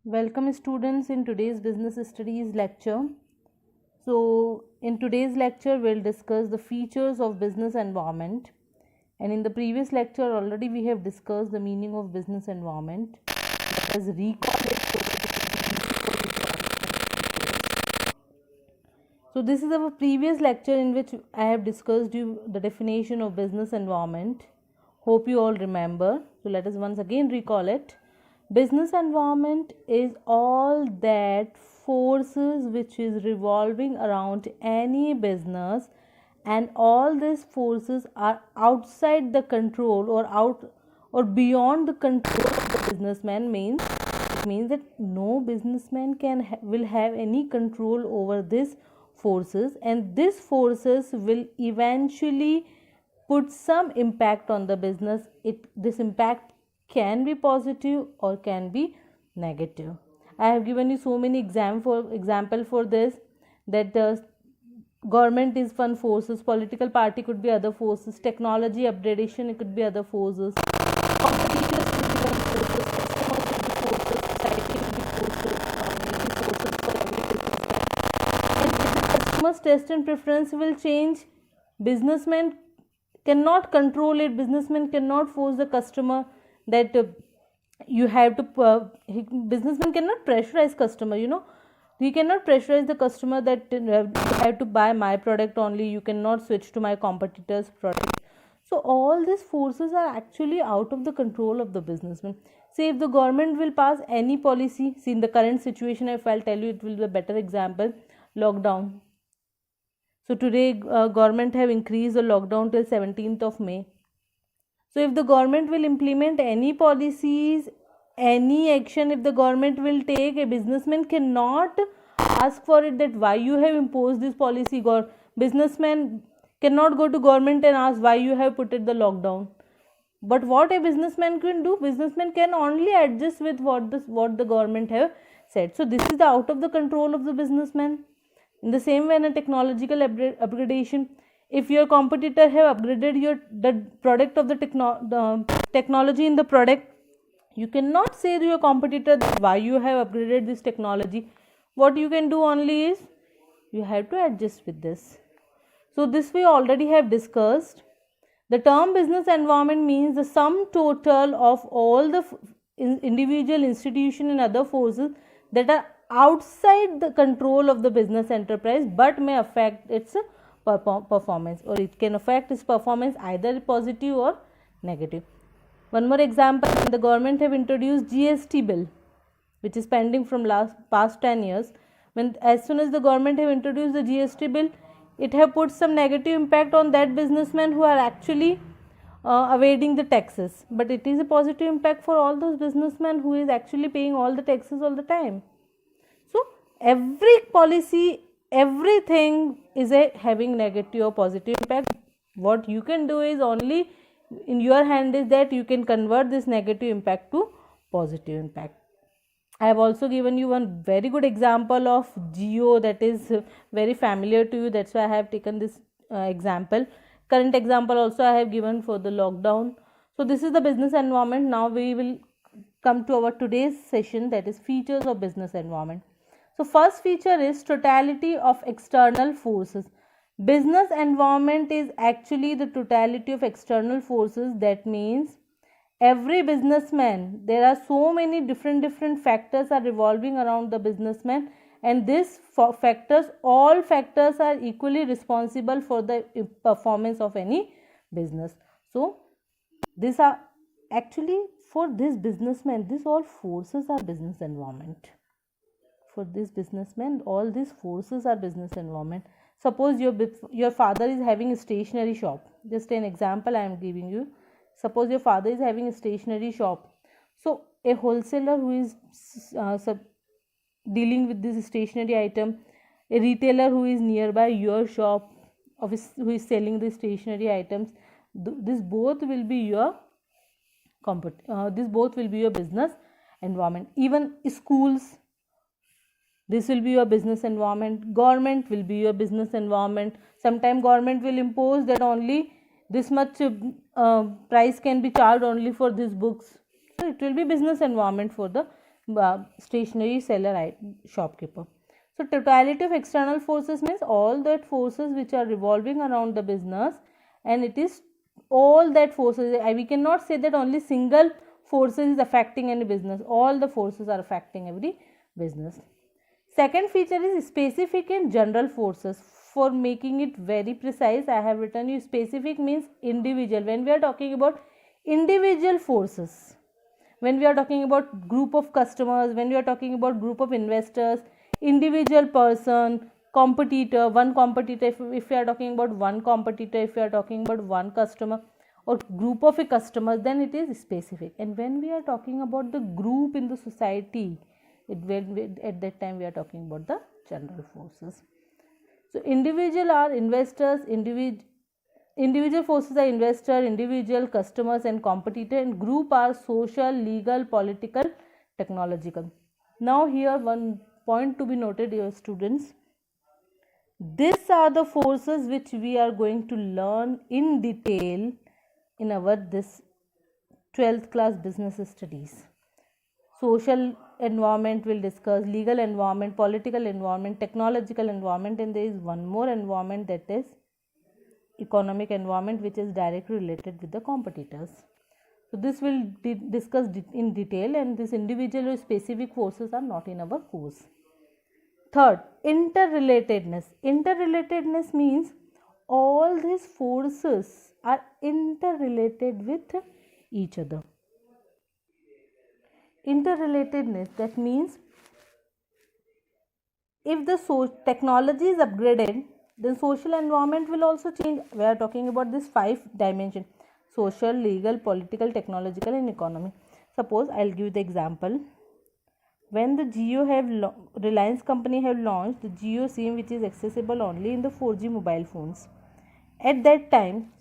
Welcome students in today's business studies lecture. So in today's lecture we'll discuss the features of business environment, and in the previous lecture already we have discussed the meaning of business environment. Let us recall it so that it is easy for you. So this is our previous lecture in which I have discussed you the definition of business environment. Hope you all remember. So let us once again recall it. Business environment is all that forces which is revolving around any business, and all these forces are outside the control or beyond the control of the businessman. Means that no businessman will have any control over these forces, and these forces will eventually put some impact on the business. This impact can be positive or can be negative. I have given you so many example for this, that government is one forces, political party could be other forces, technology upgradation it could be other forces, competitors could be one forces, customers could be forces, society could be forces, will be forces for every businessman. And if the customer's taste and preference will change, businessman cannot control it. Businessman cannot force the customer that you have to businessman cannot pressurize customer, he cannot pressurize the customer that you have to buy my product only, you cannot switch to my competitor's product. So all these forces are actually out of the control of the businessman. Say if the government will pass any policy, see in the current situation, if I'll tell you, it will be a better example. Lockdown. So today government have increased the lockdown till 17th of May. So if the government will implement any policies, any action, if the government will take, a businessman cannot ask for it that why you have imposed this policy. Businessman cannot go to government and ask why you have put it the lockdown. But what a businessman can do, businessman can only adjust with what the government have said. So this is the out of the control of the businessman. In the same way, in a technological upgradation, if your competitor have upgraded the product of the technology in the product, you cannot say to your competitor that why you have upgraded this technology. What you can do only is you have to adjust with this. So this we already have discussed. The term business environment means the sum total of all the individual institution and other forces that are outside the control of the business enterprise but may affect its performance, or it can affect its performance either positive or negative. One more example, when the government have introduced GST bill, which is pending from past 10 years, when as soon as the government have introduced the GST bill, it have put some negative impact on that businessmen who are actually evading the taxes, but it is a positive impact for all those businessmen who is actually paying all the taxes all the time. So every policy, everything is having negative or positive impact. What you can do is only in your hand is that you can convert this negative impact to positive impact. I have also given you one very good example of Jio that is very familiar to you. That's why I have taken this example. Current example also I have given for the lockdown. So this is the business environment. Now we will come to our today's session, that is features of business environment. So first feature is totality of external forces. Business environment is actually the totality of external forces. That means every businessman, there are so many different factors are revolving around the businessman, and these all factors are equally responsible for the performance of any business. So these are actually for this businessman, these all forces are business environment. For this businessman, all these forces are business environment. Suppose your father is having a stationery shop. Just an example I am giving you. Suppose your father is having a stationery shop. So a wholesaler who is dealing with this stationery item, a retailer who is nearby your shop, who is selling the stationery items, this both will be your business environment. Even schools, this will be your business environment. Government will be your business environment. Sometimes government will impose that only this much price can be charged only for these books. So it will be business environment for the stationery seller, shopkeeper. So totality of external forces means all that forces which are revolving around the business, and it is all that forces. We cannot say that only single forces is affecting any business. All the forces are affecting every business. Second feature is specific and general forces. For making it very precise, I have written you specific means individual. When we are talking about individual forces, when we are talking about group of customers, when we are talking about group of investors, individual person, competitor, one competitor, if we are talking about one competitor, if we are talking about one customer or group of a customers, then it is specific. And when we are talking about the group in the society, at that time we are talking about the general forces. So individual are investors, individual forces are investor, individual customers and competitor, and group are social, legal, political, technological. Now here one point to be noted, dear students. These are the forces which we are going to learn in detail in our this 12th class business studies. Social environment will discuss, legal environment, political environment, technological environment, and there is one more environment, that is economic environment, which is directly related with the competitors. So this will discuss in detail, and this individual or specific forces are not in our course. Third, interrelatedness. Interrelatedness means all these forces are interrelated with each other. Interrelatedness, that means if the technology is upgraded, then social environment will also change. We are talking about this 5 dimension: social, legal, political, technological and economic. Suppose I'll give the example. When the Reliance company have launched the Jio SIM, which is accessible only in the 4G mobile phones. At that time,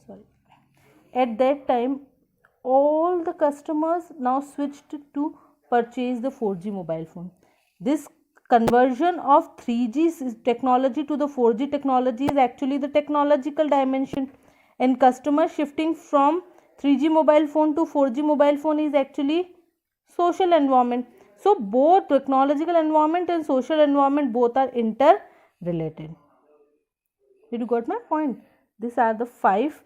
all the customers now switched to purchase the 4G mobile phone. This conversion of 3G technology to the 4G technology is actually the technological dimension, and customer shifting from 3G mobile phone to 4G mobile phone is actually social environment. So both technological environment and social environment both are interrelated. Did you got my point? These are the 5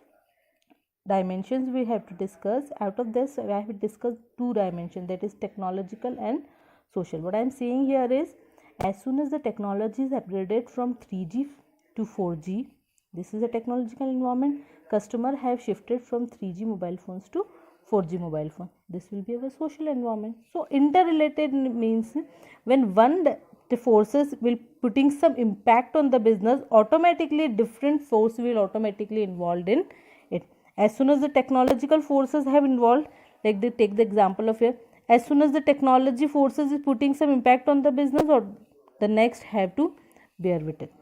dimensions we have to discuss. Out of this, I have discussed 2 dimensions, that is technological and social. What I am saying here is, as soon as the technology is upgraded from 3G to 4G, this is a technological environment. Customer have shifted from 3G mobile phones to 4G mobile phone. This will be our social environment. So interrelated means when the forces will putting some impact on the business, automatically different force will automatically involved in it. As soon as the technological forces have involved, like they take the example of here, as soon as the technology forces is putting some impact on the business, or the next have to bear with it.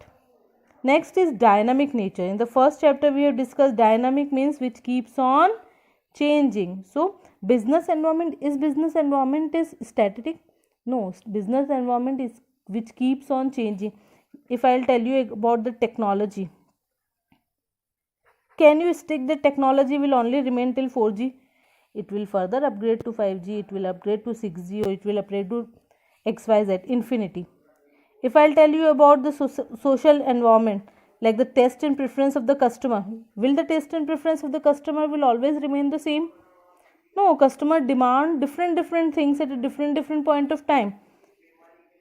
Next is dynamic nature. In the first chapter we have discussed dynamic means which keeps on changing. So business environment is static? No, business environment is which keeps on changing. If I'll tell you about the technology, can you stick that technology will only remain till 4G? It will further upgrade to 5G, it will upgrade to 6G, or it will upgrade to XYZ, infinity. If I'll tell you about the social environment, like the taste and preference of the customer, will the taste and preference of the customer will always remain the same? No, customer demand different things at a different point of time.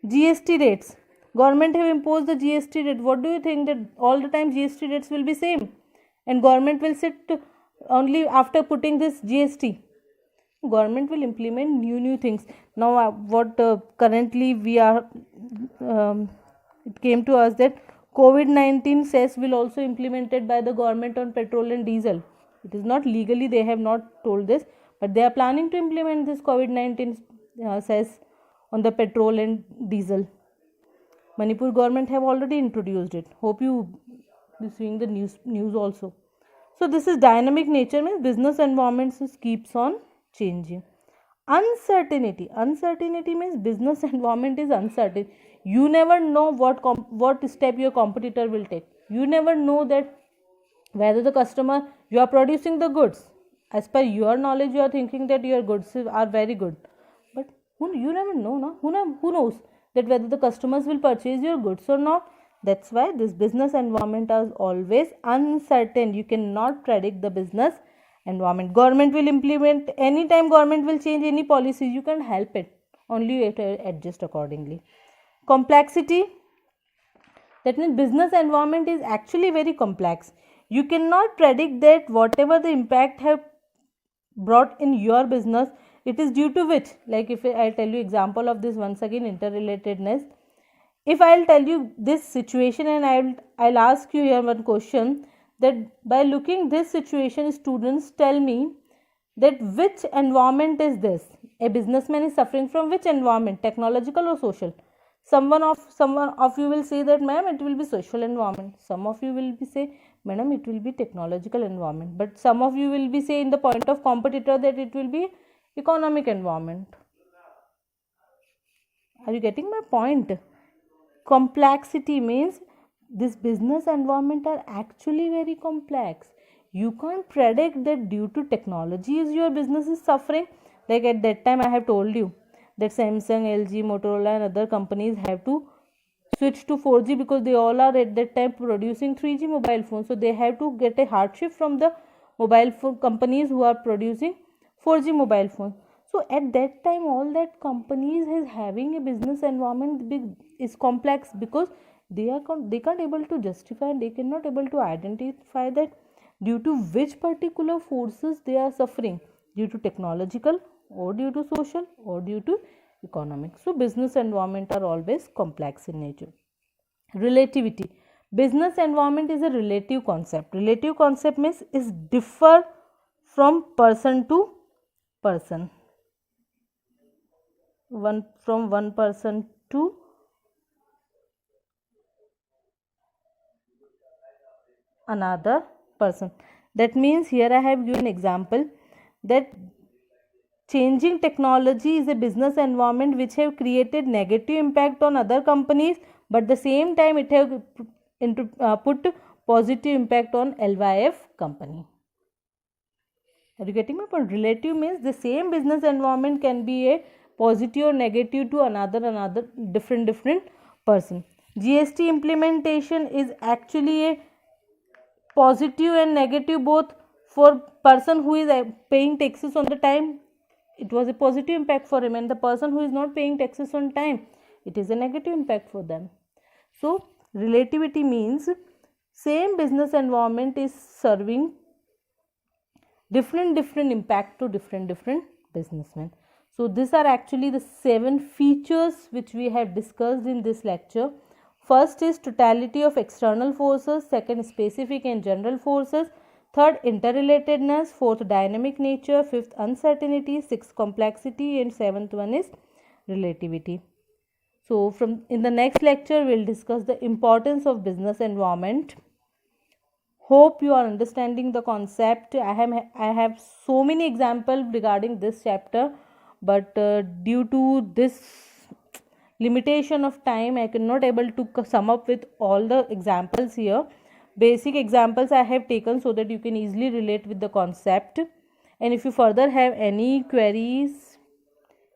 GST rates, government have imposed the GST rate. What do you think, that all the time GST rates will be same and government will sit only after putting this GST? Government will implement new things. Now what currently we are it came to us that COVID-19 cess will also implemented by the government on petrol and diesel. It is not legally, they have not told this, but they are planning to implement this COVID-19 cess on the petrol and diesel. Manipur government have already introduced it. Hope you be seeing the news also. So this is dynamic nature, means business environments keeps on changing. Uncertainty means business environment is uncertain. You never know what step your competitor will take. You never know that whether the customer, you are producing the goods, as per your knowledge you are thinking that your goods are very good, but You never know, no? Who knows that whether the customers will purchase your goods or not? That's why this business environment is always uncertain. You cannot predict the business environment. Government will implement, anytime government will change any policy, you can't help it. Only you have to adjust accordingly. Complexity, that means business environment is actually very complex. You cannot predict that whatever the impact have brought in your business, it is due to which, like if I tell you example of this once again, interrelatedness. If I'll tell you this situation and I'll ask you here one question, that by looking this situation, students tell me that which environment is this? A businessman is suffering from which environment, technological or social? Someone of you will say that ma'am it will be social environment. Some of you will be say madam it will be technological environment. But some of you will be say in the point of competitor that it will be economic environment. Are you getting my point? Complexity means this business environment are actually very complex. You can't predict that due to technologies your business is suffering. Like at that time I have told you that Samsung, LG, Motorola and other companies have to switch to 4G because they all are at that time producing 3G mobile phones. So they have to get a hardship from the mobile phone companies who are producing 4G mobile phones. So at that time all that companies is having a business environment is complex because they can't able to justify, they cannot able to identify that due to which particular forces they are suffering, due to technological or due to social or due to economic. So business environment are always complex in nature. Relativity, business environment is a relative concept. Relative concept means is differ from person to person, from one person to another person. That means here I have given example that changing technology is a business environment which have created negative impact on other companies, but the same time it have put positive impact on LYF company. Are you getting my point? Relative means the same business environment can be a positive or negative to another different person. GST implementation is actually a positive and negative both. For person who is paying taxes on the time, it was a positive impact for him, and the person who is not paying taxes on time, it is a negative impact for them. So relativity means same business environment is serving different impact to different businessmen. So these are actually the 7 features which we have discussed in this lecture. First is totality of external forces, second specific and general forces, third interrelatedness, fourth dynamic nature, fifth uncertainty, sixth complexity and seventh one is relativity. So in the next lecture we'll discuss the importance of business environment. Hope you are understanding the concept. I have so many examples regarding this chapter, but due to this limitation of time I cannot able to sum up with all the examples here. Basic examples I have taken so that you can easily relate with the concept, and if you further have any queries,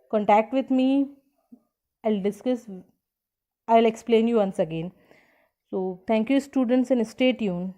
contact with me. I'll explain you once again. So thank you students and stay tuned.